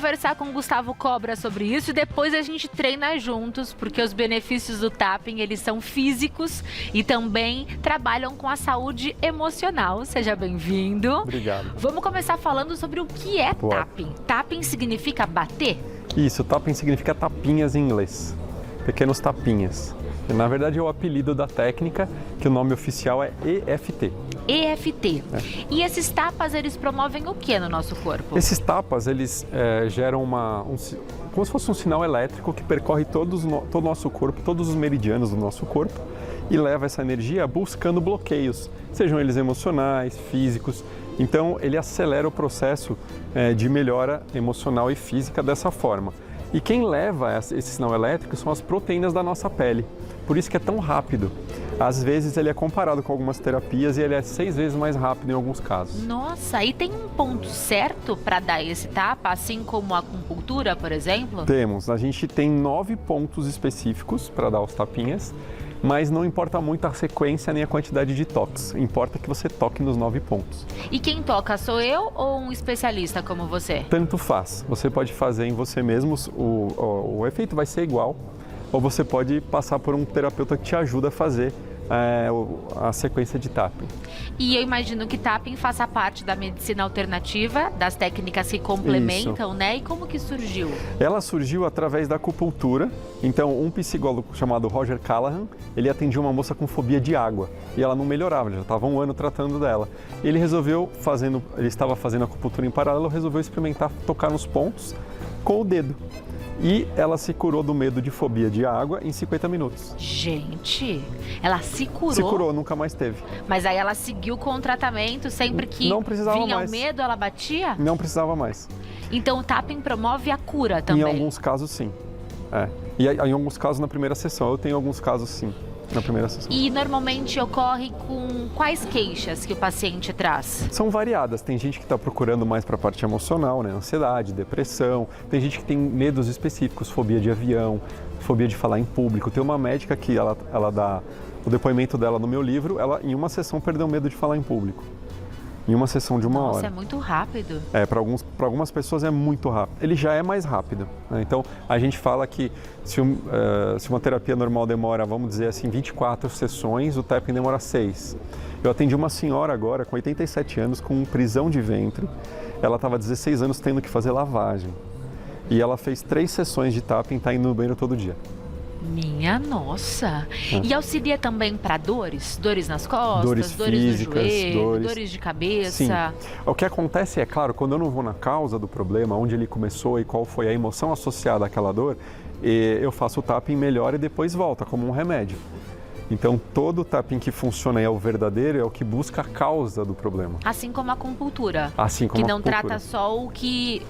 conversar com o Gustavo Cobra sobre isso e depois a gente treina juntos, porque os benefícios do tapping, eles são físicos e também trabalham com a saúde emocional. Seja bem-vindo. Obrigado. Vamos começar falando sobre o que é tapping. Tapping significa bater? Isso, tapping significa tapinhas em inglês. Pequenos tapinhas. Na verdade é o apelido da técnica, que o nome oficial é EFT. EFT. E esses tapas, eles promovem o que no nosso corpo? Esses tapas, eles geram como se fosse um sinal elétrico que percorre todo o nosso corpo, todos os meridianos do nosso corpo e leva essa energia buscando bloqueios, sejam eles emocionais, físicos. Então, ele acelera o processo de melhora emocional e física dessa forma. E quem leva esse sinal elétrico são as proteínas da nossa pele. Por isso que é tão rápido. Às vezes ele é comparado com algumas terapias e ele é 6 vezes mais rápido em alguns casos. Nossa, e tem um ponto certo para dar esse tapa, assim como a acupuntura, por exemplo? Temos. A gente tem 9 pontos específicos para dar os tapinhas, mas não importa muito a sequência nem a quantidade de toques. Importa que você toque nos 9 pontos. E quem toca, sou eu ou um especialista como você? Tanto faz. Você pode fazer em você mesmo, o efeito vai ser igual, ou você pode passar por um terapeuta que te ajuda a fazer a sequência de tapping. E eu imagino que tapping faça parte da medicina alternativa, das técnicas que complementam, Isso. né? E como que surgiu? Ela surgiu através da acupuntura. Então, um psicólogo chamado Roger Callahan, ele atendia uma moça com fobia de água e ela não melhorava, ele já estava 1 ano tratando dela. Ele estava fazendo acupuntura em paralelo, resolveu experimentar tocar nos pontos com o dedo. E ela se curou do medo de fobia de água em 50 minutos. Gente, ela se curou? Se curou, nunca mais teve. Mas aí ela seguiu com o tratamento, sempre que Não precisava vinha mais. o medo, ela batia? Não precisava mais. Então o tapping promove a cura também? Em alguns casos, sim. E em alguns casos na primeira sessão. Eu tenho alguns casos, sim, na primeira sessão. E normalmente ocorre com quais queixas que o paciente traz? São variadas. Tem gente que está procurando mais para a parte emocional, né? Ansiedade, depressão. Tem gente que tem medos específicos, fobia de avião, fobia de falar em público. Tem uma médica que ela dá o depoimento dela no meu livro, ela em uma sessão perdeu medo de falar em público. Em uma sessão de 1 hora. Nossa, é muito rápido. Para algumas pessoas é muito rápido. Ele já é mais rápido, né? Então, a gente fala que se uma terapia normal demora, vamos dizer assim, 24 sessões, o tapping demora 6. Eu atendi uma senhora agora, com 87 anos, com prisão de ventre. Ela estava 16 anos tendo que fazer lavagem. E ela fez 3 sessões de tapping e está indo no banheiro todo dia. Minha nossa! E auxilia também para dores? Dores nas costas, dores físicas, no joelho, dores de cabeça? Sim. O que acontece é, claro, quando eu não vou na causa do problema, onde ele começou e qual foi a emoção associada àquela dor, eu faço o tapping, melhora e depois volta, como um remédio. Então, todo tapping que funciona e é o verdadeiro é o que busca a causa do problema. Assim como a acupuntura. Assim como que não a acupuntura. trata só o que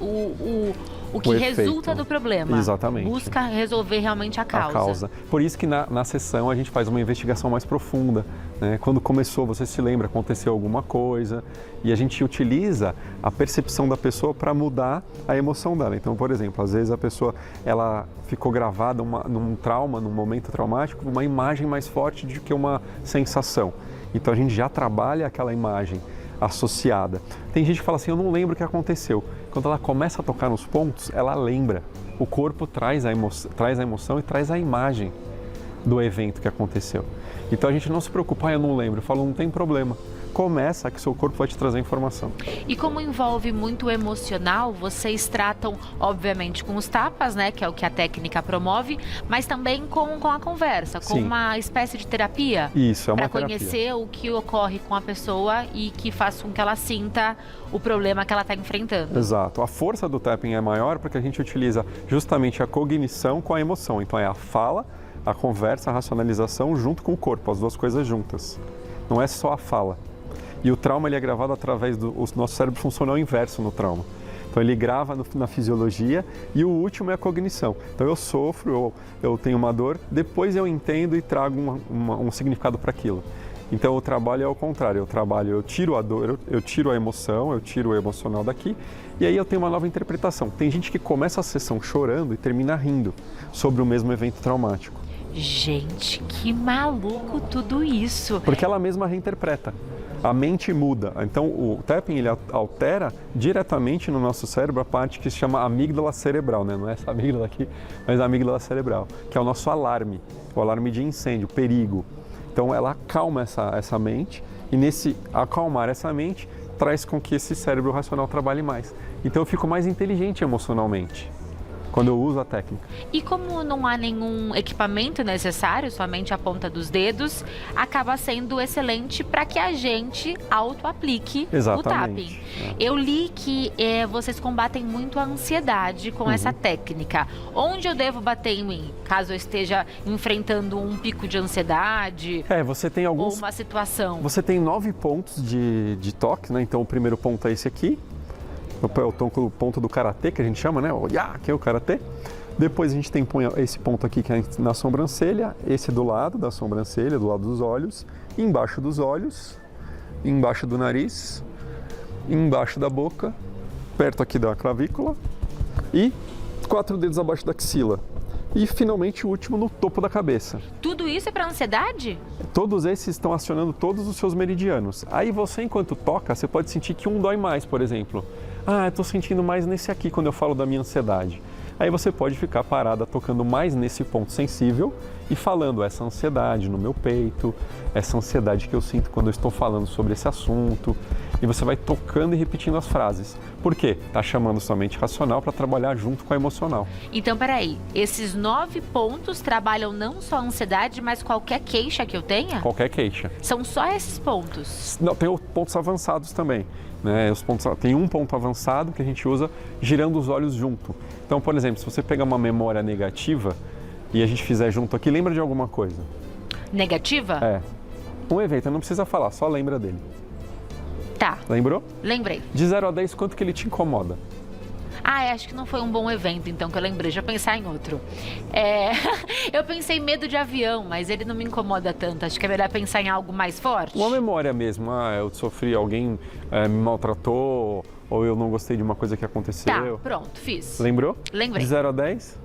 resulta do problema. Exatamente. Busca resolver realmente a causa. A causa. Por isso que na sessão a gente faz uma investigação mais profunda, né? Quando começou, você se lembra, aconteceu alguma coisa e a gente utiliza a percepção da pessoa para mudar a emoção dela. Então, por exemplo, às vezes a pessoa ela ficou gravada num trauma, num momento traumático, uma imagem mais forte do que uma sensação. Então a gente já trabalha aquela imagem associada. Tem gente que fala assim, eu não lembro o que aconteceu. Quando ela começa a tocar nos pontos, ela lembra. O corpo traz a emoção e traz a imagem do evento que aconteceu. Então a gente não se preocupa, eu não lembro. Eu falo, não tem problema. Começa que seu corpo vai te trazer a informação. E como envolve muito emocional, vocês tratam, obviamente, com os tapas, né, que é o que a técnica promove, mas também com a conversa, com Sim. uma espécie de terapia? Isso, é uma terapia. Para conhecer o que ocorre com a pessoa e que faça com que ela sinta o problema que ela está enfrentando. Exato. A força do tapping é maior porque a gente utiliza justamente a cognição com a emoção. Então é a fala, a conversa, a racionalização junto com o corpo, as duas coisas juntas. Não é só a fala. E o trauma ele é gravado através o nosso cérebro funciona ao inverso no trauma. Então ele grava na fisiologia e o último é a cognição. Então eu sofro, eu tenho uma dor, depois eu entendo e trago um significado para aquilo. Então o trabalho é ao contrário, eu tiro a dor, eu tiro a emoção, eu tiro o emocional daqui e aí eu tenho uma nova interpretação. Tem gente que começa a sessão chorando e termina rindo sobre o mesmo evento traumático. Gente, que maluco tudo isso! Porque ela mesma reinterpreta. a mente muda. Então, o tapping ele altera diretamente no nosso cérebro a parte que se chama amígdala cerebral, né? Não é essa amígdala aqui, mas a amígdala cerebral, que é o nosso alarme, o alarme de incêndio, perigo. Então, ela acalma essa mente e nesse acalmar essa mente, traz com que esse cérebro racional trabalhe mais. Então, eu fico mais inteligente emocionalmente quando eu uso a técnica. E como não há nenhum equipamento necessário, somente a ponta dos dedos, acaba sendo excelente para que a gente auto-aplique o tapping. Eu li que vocês combatem muito a ansiedade com essa técnica. Onde eu devo bater em mim, caso eu esteja enfrentando um pico de ansiedade? Você tem alguns... Ou uma situação? Você tem 9 pontos de toque, né? Então, o primeiro ponto é esse aqui. O ponto do karatê, que a gente chama, né? O ya, que é o karatê. Depois a gente tem esse ponto aqui que é na sobrancelha, esse do lado da sobrancelha, do lado dos olhos, embaixo dos olhos, embaixo do nariz, embaixo da boca, perto aqui da clavícula e 4 dedos abaixo da axila. E finalmente o último no topo da cabeça. Tudo isso é para ansiedade? Todos esses estão acionando todos os seus meridianos. Aí você, enquanto toca, você pode sentir que um dói mais, por exemplo. Eu estou sentindo mais nesse aqui quando eu falo da minha ansiedade. Aí você pode ficar parada tocando mais nesse ponto sensível e falando essa ansiedade no meu peito, essa ansiedade que eu sinto quando eu estou falando sobre esse assunto. E você vai tocando e repetindo as frases. Por quê? Está chamando sua mente racional para trabalhar junto com a emocional. Então, peraí, esses 9 pontos trabalham não só a ansiedade, mas qualquer queixa que eu tenha? Qualquer queixa. São só esses pontos? Não, tem os pontos avançados também. Né? Tem um ponto avançado que a gente usa girando os olhos junto. Então, por exemplo, se você pegar uma memória negativa e a gente fizer junto aqui, lembra de alguma coisa? Negativa? Um evento, não precisa falar, só lembra dele. Tá. Lembrou? Lembrei. De 0 a 10, quanto que ele te incomoda? Acho que não foi um bom evento, então, que eu lembrei. Já pensar em outro. Eu pensei em medo de avião, mas ele não me incomoda tanto. Acho que é melhor pensar em algo mais forte. Uma memória mesmo. Eu sofri, alguém me maltratou, ou eu não gostei de uma coisa que aconteceu. Tá, pronto, fiz. Lembrou? Lembrei. De 0 a 10?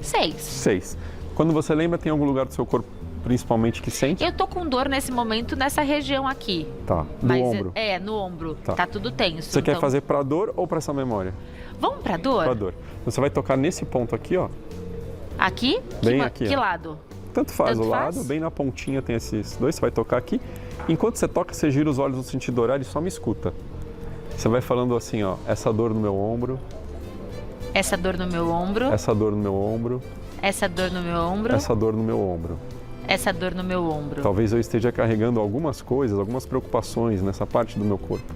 6. 6. Quando você lembra, tem algum lugar do seu corpo principalmente que sente? Eu tô com dor nesse momento nessa região aqui. Tá, no ombro. No ombro. Tá tudo tenso. Você quer fazer pra dor ou pra essa memória? Vamos pra dor? Pra dor. Você vai tocar nesse ponto aqui, ó. Aqui? Bem aqui. Que lado? Tanto faz o lado, bem na pontinha tem esses dois, você vai tocar aqui. Enquanto você toca, você gira os olhos no sentido horário e só me escuta. Você vai falando assim, ó, essa dor no meu ombro. Essa dor no meu ombro. Essa dor no meu ombro. Essa dor no meu ombro. Essa dor no meu ombro. Essa dor no meu ombro. Talvez eu esteja carregando algumas coisas, algumas preocupações nessa parte do meu corpo.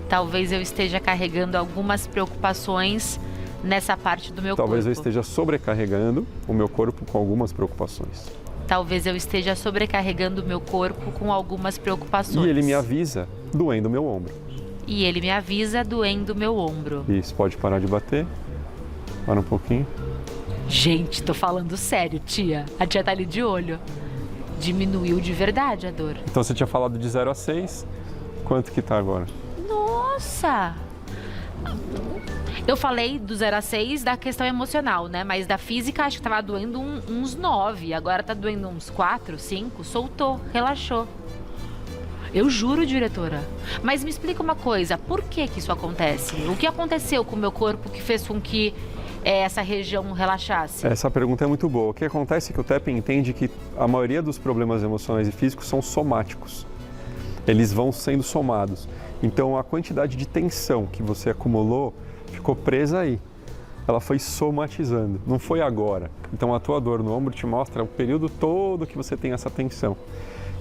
Talvez eu esteja carregando algumas preocupações nessa parte do meu corpo. Talvez eu esteja sobrecarregando o meu corpo com algumas preocupações. Talvez eu esteja sobrecarregando o meu corpo com algumas preocupações. E ele me avisa, doendo o meu ombro. E ele me avisa, doendo o meu ombro. Isso, pode parar de bater. Para um pouquinho. Gente, tô falando sério, tia. A tia tá ali de olho. Diminuiu de verdade a dor. Então você tinha falado de 0 a 6. Quanto que tá agora? Nossa! Eu falei do 0 a 6 da questão emocional, né? Mas da física acho que tava doendo uns 9. Agora tá doendo uns 4, 5. Soltou, relaxou. Eu juro, diretora. Mas me explica uma coisa, por que isso acontece? O que aconteceu com o meu corpo que fez com que essa região relaxasse? Essa pergunta é muito boa. O que acontece é que o tapping entende que a maioria dos problemas emocionais e físicos são somáticos. Eles vão sendo somados. Então a quantidade de tensão que você acumulou ficou presa aí. Ela foi somatizando, não foi agora. Então a tua dor no ombro te mostra o período todo que você tem essa tensão.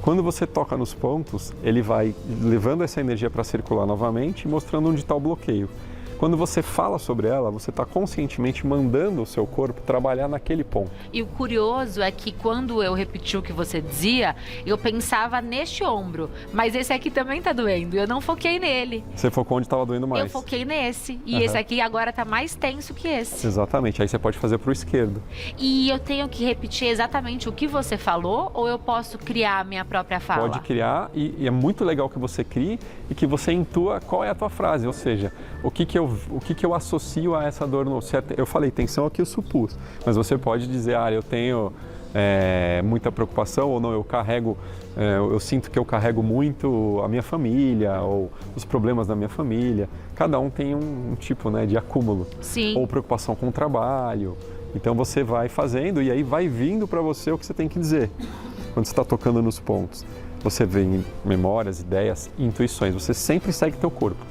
Quando você toca nos pontos, ele vai levando essa energia para circular novamente, mostrando onde está o bloqueio. Quando você fala sobre ela, você está conscientemente mandando o seu corpo trabalhar naquele ponto. E o curioso é que quando eu repeti o que você dizia, eu pensava neste ombro, mas esse aqui também tá doendo, eu não foquei nele. Você focou onde estava doendo mais. Eu foquei nesse, e esse aqui agora tá mais tenso que esse. Exatamente, aí você pode fazer para o esquerdo. E eu tenho que repetir exatamente o que você falou, ou eu posso criar a minha própria fala? Pode criar, e é muito legal que você crie e que você intua qual é a tua frase, ou seja, o que eu associo a essa dor no... Eu falei tensão aqui, eu supus, mas você pode dizer, eu tenho muita preocupação, ou não, eu sinto que eu carrego muito a minha família, ou os problemas da minha família. Cada um tem um tipo, né, de acúmulo. Sim. Ou preocupação com o trabalho. Então você vai fazendo e aí vai vindo para você o que você tem que dizer. Quando você está tocando nos pontos, você vê memórias, ideias, intuições. Você sempre segue teu corpo.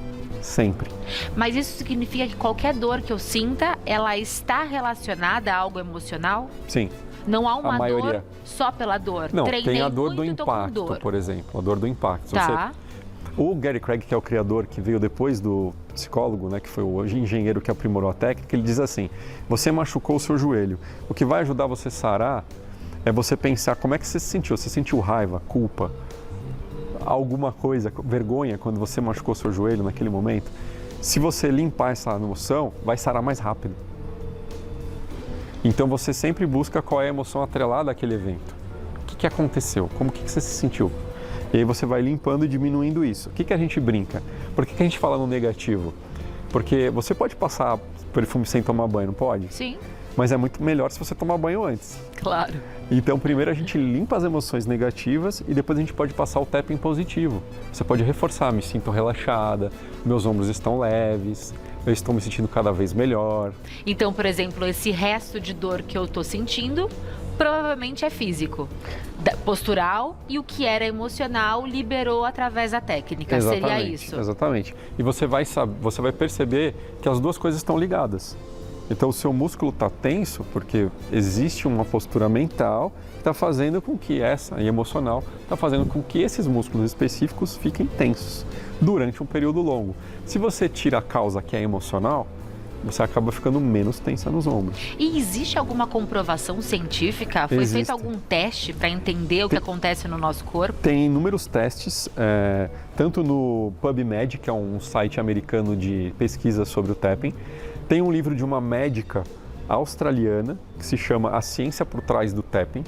Sempre. Mas isso significa que qualquer dor que eu sinta, ela está relacionada a algo emocional? Sim. Não há uma maioria. dor só pela dor? Não, Treinei tem a dor muito do e tô com impacto, dor. por exemplo. A dor do impacto. Tá. O Gary Craig, que é o criador, que veio depois do psicólogo, né, que foi o engenheiro que aprimorou a técnica, ele diz assim: você machucou o seu joelho. O que vai ajudar você a sarar é você pensar como é que você se sentiu. Você sentiu raiva, culpa, alguma coisa, vergonha quando você machucou o seu joelho naquele momento? Se você limpar essa emoção, vai sarar mais rápido. Então você sempre busca qual é a emoção atrelada àquele evento. O que aconteceu? Como que você se sentiu? E aí você vai limpando e diminuindo isso. O que a gente brinca? Por que a gente fala no negativo? Porque você pode passar perfume sem tomar banho, não pode? Sim. Mas é muito melhor se você tomar banho antes. Claro. Então, primeiro a gente limpa as emoções negativas e depois a gente pode passar o tapping positivo. Você pode reforçar: me sinto relaxada, meus ombros estão leves, eu estou me sentindo cada vez melhor. Então, por exemplo, esse resto de dor que eu estou sentindo provavelmente é físico, postural, e o que era emocional liberou através da técnica. Exatamente, seria isso? Exatamente. E você vai perceber que as duas coisas estão ligadas. Então o seu músculo está tenso porque existe uma postura mental que está fazendo com que e emocional, está fazendo com que esses músculos específicos fiquem tensos durante um período longo. Se você tira a causa que é emocional, você acaba ficando menos tensa nos ombros. E existe alguma comprovação científica? Foi feito algum teste para entender o que acontece no nosso corpo? Tem inúmeros testes, tanto no PubMed, que é um site americano de pesquisa sobre o tapping. Tem um livro de uma médica australiana que se chama A Ciência por Trás do Tapping,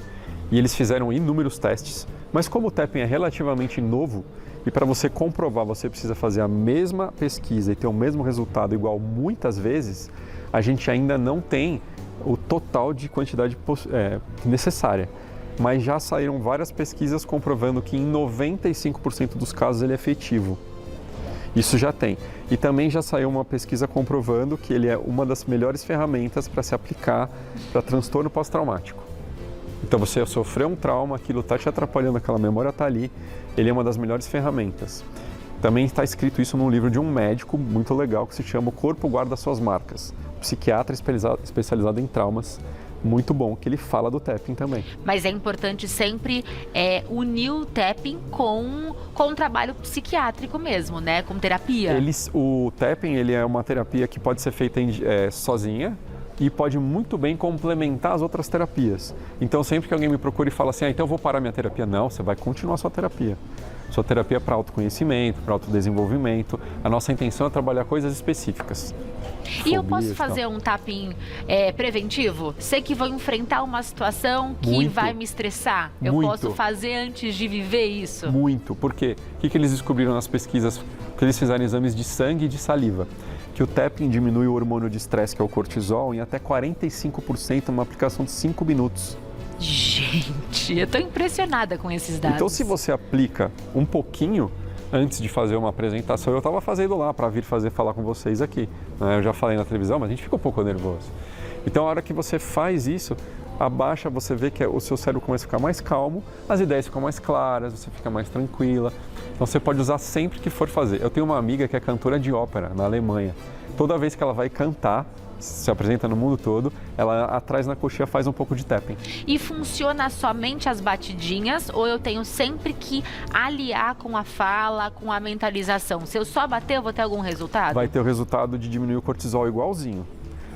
e eles fizeram inúmeros testes, mas como o tapping é relativamente novo, e para você comprovar você precisa fazer a mesma pesquisa e ter o mesmo resultado igual muitas vezes, a gente ainda não tem o total de quantidade necessária. Mas já saíram várias pesquisas comprovando que em 95% dos casos ele é efetivo. Isso já tem. E também já saiu uma pesquisa comprovando que ele é uma das melhores ferramentas para se aplicar para transtorno pós-traumático. Então você sofreu um trauma, aquilo está te atrapalhando, aquela memória está ali, ele é uma das melhores ferramentas. Também está escrito isso num livro de um médico muito legal que se chama O Corpo Guarda Suas Marcas, psiquiatra especializado em traumas, muito bom, que ele fala do tapping também. Mas é importante sempre unir o tapping com um trabalho psiquiátrico mesmo, né? Com terapia. O tapping ele é uma terapia que pode ser feita sozinha e pode muito bem complementar as outras terapias. Então sempre que alguém me procura e fala assim, então eu vou parar minha terapia, não, você vai continuar a sua terapia. Sua terapia é para autoconhecimento, para autodesenvolvimento. A nossa intenção é trabalhar coisas específicas. E eu posso fazer um tapping preventivo? Sei que vou enfrentar uma situação que vai me estressar. Eu posso fazer antes de viver isso? Muito. Por quê? O que eles descobriram nas pesquisas? Que eles fizeram exames de sangue e de saliva. Que o tapping diminui o hormônio de estresse, que é o cortisol, em até 45% numa aplicação de 5 minutos. Gente, eu tô impressionada com esses dados. Então, se você aplica um pouquinho antes de fazer uma apresentação, eu estava fazendo lá para vir falar com vocês aqui. Eu já falei na televisão, mas a gente fica um pouco nervoso. Então, a hora que você faz isso, abaixa, você vê que o seu cérebro começa a ficar mais calmo, as ideias ficam mais claras, você fica mais tranquila. Então, você pode usar sempre que for fazer. Eu tenho uma amiga que é cantora de ópera na Alemanha. Toda vez que ela vai cantar, se apresenta no mundo todo, ela atrás na coxinha faz um pouco de tapping. E funciona somente as batidinhas ou eu tenho sempre que aliar com a fala, com a mentalização? Se eu só bater, eu vou ter algum resultado? Vai ter o resultado de diminuir o cortisol igualzinho.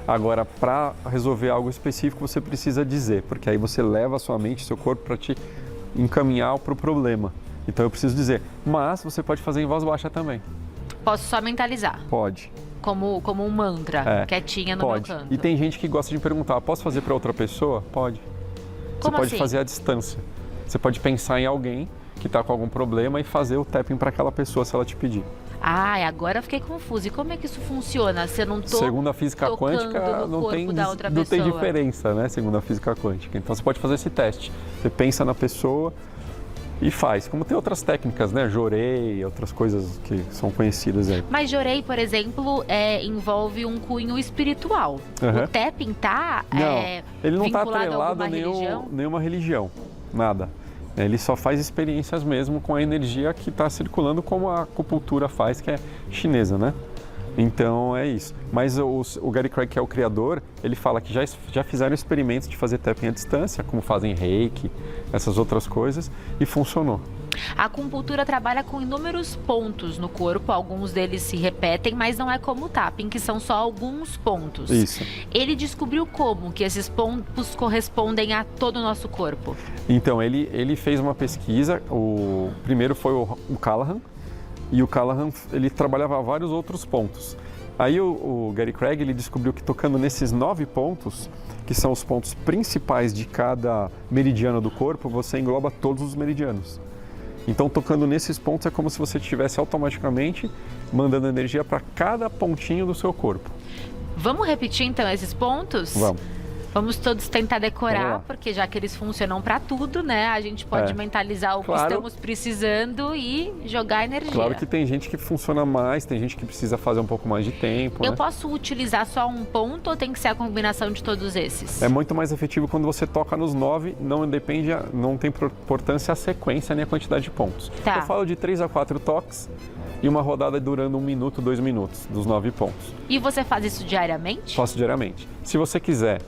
Agora, para resolver algo específico, você precisa dizer, porque aí você leva a sua mente, seu corpo para te encaminhar para o problema. Então eu preciso dizer, mas você pode fazer em voz baixa também. Posso só mentalizar? Pode. Como um mantra, quietinha no meu canto. E tem gente que gosta de perguntar, posso fazer para outra pessoa? Pode. Você pode fazer à distância. Você pode pensar em alguém que está com algum problema e fazer o tapping para aquela pessoa se ela te pedir. Ah, agora eu fiquei confusa. E como é que isso funciona? Se eu não tô Segundo a física tocando quântica, no corpo da outra não tem pessoa? diferença, né? Segundo a física quântica. Então você pode fazer esse teste. Você pensa na pessoa e faz. Como tem outras técnicas, né? Jorei, outras coisas que são conhecidas aí. Mas Jorei, por exemplo, envolve um cunho espiritual. Uhum. O tapping tá Não, ele não está vinculado a atrelado alguma a religião? nenhuma religião, nada. Ele só faz experiências mesmo com a energia que está circulando, como a acupuntura faz, que é chinesa, né? Então é isso. Mas o Gary Craig, que é o criador, ele fala que já fizeram experimentos de fazer tapping à distância, como fazem reiki, essas outras coisas, e funcionou. A acupuntura trabalha com inúmeros pontos no corpo, alguns deles se repetem, mas não é como o tapping, que são só alguns pontos. Isso. Ele descobriu como que esses pontos correspondem a todo o nosso corpo? Então, ele fez uma pesquisa, o primeiro foi o Callahan, e o Callahan, ele trabalhava vários outros pontos. Aí o Gary Craig, ele descobriu que tocando nesses 9 pontos, que são os pontos principais de cada meridiano do corpo, você engloba todos os meridianos. Então, tocando nesses pontos é como se você estivesse automaticamente mandando energia para cada pontinho do seu corpo. Vamos repetir então esses pontos? Vamos. Vamos todos tentar Vamos decorar, lá. porque já que eles funcionam para tudo, né? A gente pode mentalizar o que estamos precisando e jogar energia. Claro que tem gente que funciona mais, tem gente que precisa fazer um pouco mais de tempo. Eu né? posso utilizar só um ponto ou tem que ser a combinação de todos esses? É muito mais efetivo quando você toca nos 9, não tem importância a sequência nem a quantidade de pontos. Tá. Eu falo de 3 a 4 toques e uma rodada durando 1 minuto, 2 minutos, dos 9 pontos. E você faz isso diariamente? Faço diariamente. Se você quiser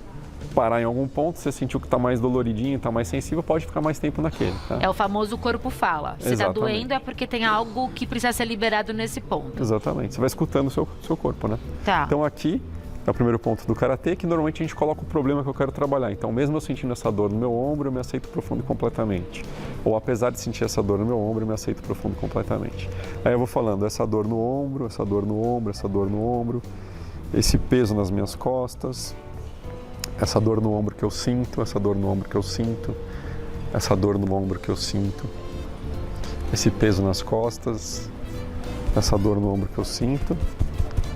parar em algum ponto, você sentiu que está mais doloridinho, está mais sensível, pode ficar mais tempo naquele. Tá? É o famoso corpo fala. Se está Exatamente. doendo é porque tem algo que precisa ser liberado nesse ponto. Exatamente. Você vai escutando o seu corpo, né? Tá. Então aqui é o primeiro ponto do Karatê, que normalmente a gente coloca o problema que eu quero trabalhar. Então, mesmo eu sentindo essa dor no meu ombro, eu me aceito profundo e completamente. Ou apesar de sentir essa dor no meu ombro, eu me aceito profundo e completamente. Aí eu vou falando essa dor no ombro, essa dor no ombro, essa dor no ombro, esse peso nas minhas costas, essa dor no ombro que eu sinto, essa dor no ombro que eu sinto, essa dor no ombro que eu sinto, esse peso nas costas, essa dor no ombro que eu sinto.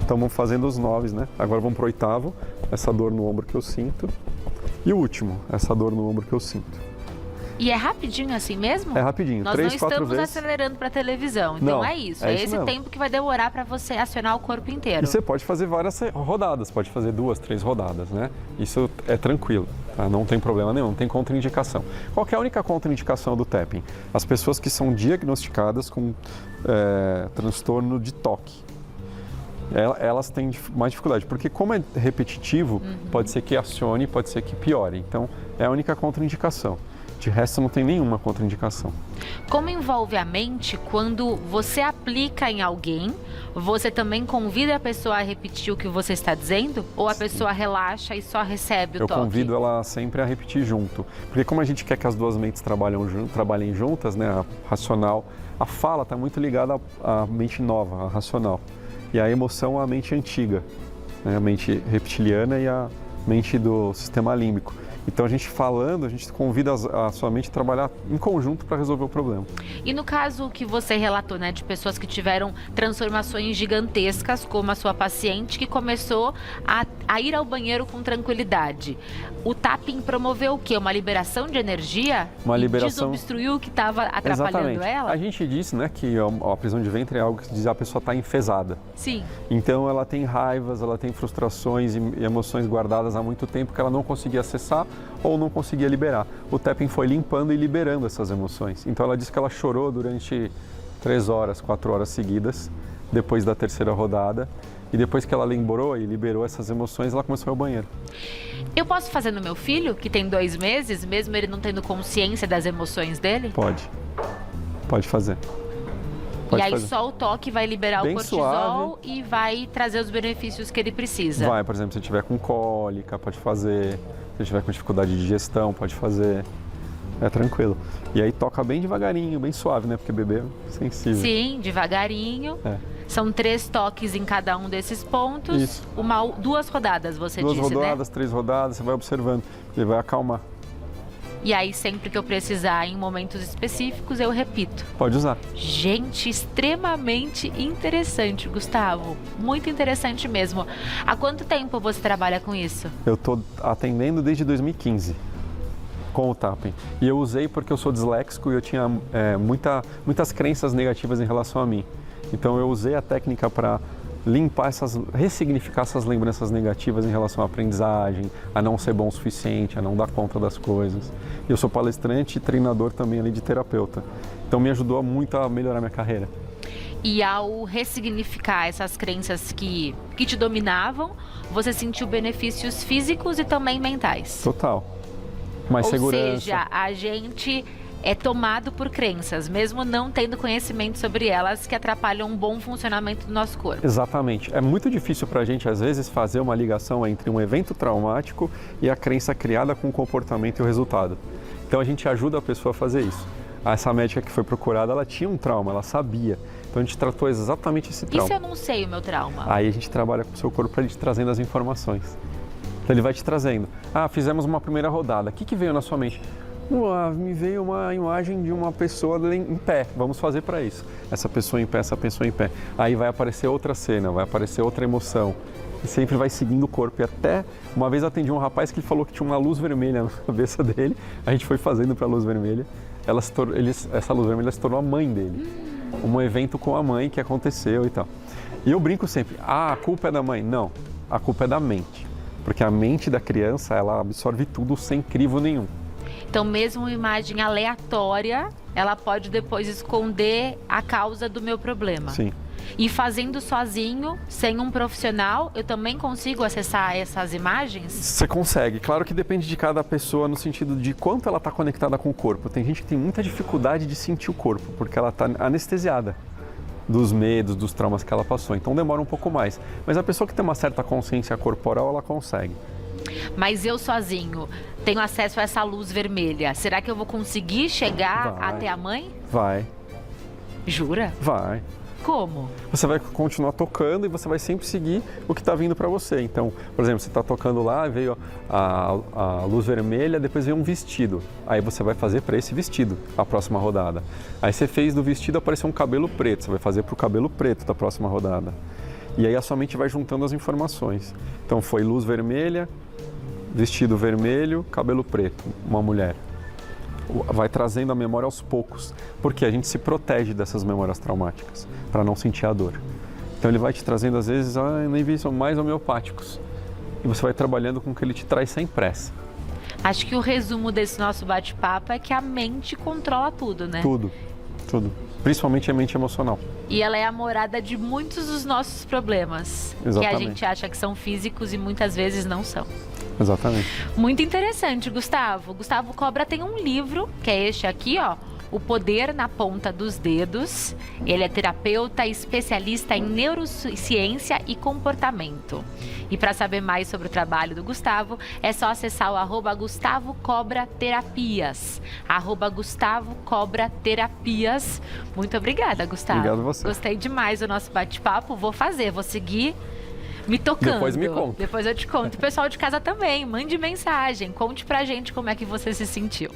Então vamos fazendo os 9, né? Agora vamos para o 8º, essa dor no ombro que eu sinto. E o último, essa dor no ombro que eu sinto. E é rapidinho assim mesmo? É rapidinho, Nós 3, não 4 estamos vezes. acelerando para televisão, então Não, é isso. é É isso esse mesmo. tempo que vai demorar para você acionar o corpo inteiro. E você pode fazer várias rodadas, pode fazer 2, 3 rodadas, né? Isso é tranquilo, tá? Não tem problema nenhum, não tem contraindicação. Qual que é a única contraindicação do tapping? As pessoas que são diagnosticadas com transtorno de toque. Elas têm mais dificuldade, porque como é repetitivo, pode ser que acione, pode ser que piore. Então, é a única contraindicação. De resto, não tem nenhuma contraindicação. Como envolve a mente, quando você aplica em alguém, você também convida a pessoa a repetir o que você está dizendo? Ou a pessoa relaxa e só recebe o toque? Eu convido ela sempre a repetir junto. Porque como a gente quer que as duas mentes trabalhem juntas, né, a racional, a fala está muito ligada à mente nova, à racional. E a emoção à mente antiga, né, a mente reptiliana e a mente do sistema límbico. Então a gente falando, a gente convida a sua mente a trabalhar em conjunto para resolver o problema. E no caso que você relatou, né, de pessoas que tiveram transformações gigantescas, como a sua paciente, que começou a ir ao banheiro com tranquilidade. O tapping promoveu o quê? Uma liberação de energia? Uma liberação... E desobstruiu o que estava atrapalhando Exatamente. ela? A gente disse, né, que a prisão de ventre é algo que diz a pessoa está enfesada. Sim. Então ela tem raivas, ela tem frustrações e emoções guardadas há muito tempo que ela não conseguia acessar ou não conseguia liberar. O tapping foi limpando e liberando essas emoções. Então ela disse que ela chorou durante 3 horas, 4 horas seguidas, depois da 3ª rodada. E depois que ela lembrou e liberou essas emoções, ela começou a ir ao banheiro. Eu posso fazer no meu filho, que tem 2 meses, mesmo ele não tendo consciência das emoções dele? Pode. Pode fazer. E aí só o toque vai liberar Bem o cortisol suave. e vai trazer os benefícios que ele precisa. Vai, por exemplo, se tiver com cólica, pode fazer. Se tiver com dificuldade de digestão, pode fazer. É tranquilo. E aí toca bem devagarinho, bem suave, né? Porque bebê é sensível. Sim, devagarinho. É. São 3 toques em cada um desses pontos. Isso. 2 rodadas, você 2 disse, rodadas, né? 3 rodadas, você vai observando. Ele vai acalmar. E aí, sempre que eu precisar, em momentos específicos, eu repito. Pode usar. Gente, extremamente interessante, Gustavo. Muito interessante mesmo. Há quanto tempo você trabalha com isso? Eu estou atendendo desde 2015 com o tapping. E eu usei porque eu sou disléxico e eu tinha muitas crenças negativas em relação a mim. Então eu usei a técnica para ressignificar essas lembranças negativas em relação à aprendizagem, a não ser bom o suficiente, a não dar conta das coisas. Eu sou palestrante e treinador também ali de terapeuta. Então me ajudou muito a melhorar minha carreira. E ao ressignificar essas crenças que te dominavam, você sentiu benefícios físicos e também mentais? Total. Mais segurança. Ou seja, a gente é tomado por crenças, mesmo não tendo conhecimento sobre elas, que atrapalham um bom funcionamento do nosso corpo. Exatamente. É muito difícil para a gente, às vezes, fazer uma ligação entre um evento traumático e a crença criada com o comportamento e o resultado. Então a gente ajuda a pessoa a fazer isso. Essa médica que foi procurada, ela tinha um trauma, ela sabia. Então a gente tratou exatamente esse trauma. E se eu não sei o meu trauma? Aí a gente trabalha com o seu corpo para ele te trazendo as informações. Então ele vai te trazendo. Fizemos uma primeira rodada. O que veio na sua mente? Me veio uma imagem de uma pessoa em pé. Vamos fazer para isso. Essa pessoa em pé, essa pessoa em pé. Aí vai aparecer outra cena, vai aparecer outra emoção. E sempre vai seguindo o corpo. E até uma vez eu atendi um rapaz que ele falou que tinha uma luz vermelha na cabeça dele. A gente foi fazendo para a luz vermelha. Essa luz vermelha se tornou a mãe dele. Um evento com a mãe que aconteceu e tal. E eu brinco sempre, a culpa é da mãe? Não, a culpa é da mente. Porque a mente da criança, ela absorve tudo sem crivo nenhum. Então, mesmo uma imagem aleatória, ela pode depois esconder a causa do meu problema. Sim. E fazendo sozinho, sem um profissional, eu também consigo acessar essas imagens? Você consegue. Claro que depende de cada pessoa no sentido de quanto ela está conectada com o corpo. Tem gente que tem muita dificuldade de sentir o corpo, porque ela está anestesiada dos medos, dos traumas que ela passou. Então demora um pouco mais. Mas a pessoa que tem uma certa consciência corporal, ela consegue. Mas eu sozinho tenho acesso a essa luz vermelha. Será que eu vou conseguir chegar até a mãe? Vai. Jura? Vai. Como? Você vai continuar tocando e você vai sempre seguir o que está vindo para você. Então, por exemplo, você está tocando lá, veio a luz vermelha, depois veio um vestido. Aí você vai fazer para esse vestido a próxima rodada. Aí você fez do vestido, apareceu um cabelo preto, você vai fazer para o cabelo preto da próxima rodada. E aí a sua mente vai juntando as informações. Então foi luz vermelha, vestido vermelho, cabelo preto, uma mulher. Vai trazendo a memória aos poucos, porque a gente se protege dessas memórias traumáticas, para não sentir a dor. Então ele vai te trazendo, às vezes, nem vi, são mais homeopáticos. E você vai trabalhando com o que ele te traz sem pressa. Acho que o resumo desse nosso bate-papo é que a mente controla tudo, né? Tudo, tudo. Principalmente a mente emocional. E ela é a morada de muitos dos nossos problemas. Exatamente. Que a gente acha que são físicos e muitas vezes não são. Exatamente. Muito interessante, Gustavo. Gustavo Cobra tem um livro, que é este aqui, ó. O Poder na Ponta dos Dedos. Ele é terapeuta e especialista em neurociência e comportamento. E para saber mais sobre o trabalho do Gustavo, é só acessar o @GustavoCobraTerapias. @GustavoCobraTerapias. Muito obrigada, Gustavo. Obrigado a você. Gostei demais do nosso bate-papo. Vou seguir me tocando. Depois me conta. Depois eu te conto. O pessoal de casa também, mande mensagem. Conte pra gente como é que você se sentiu.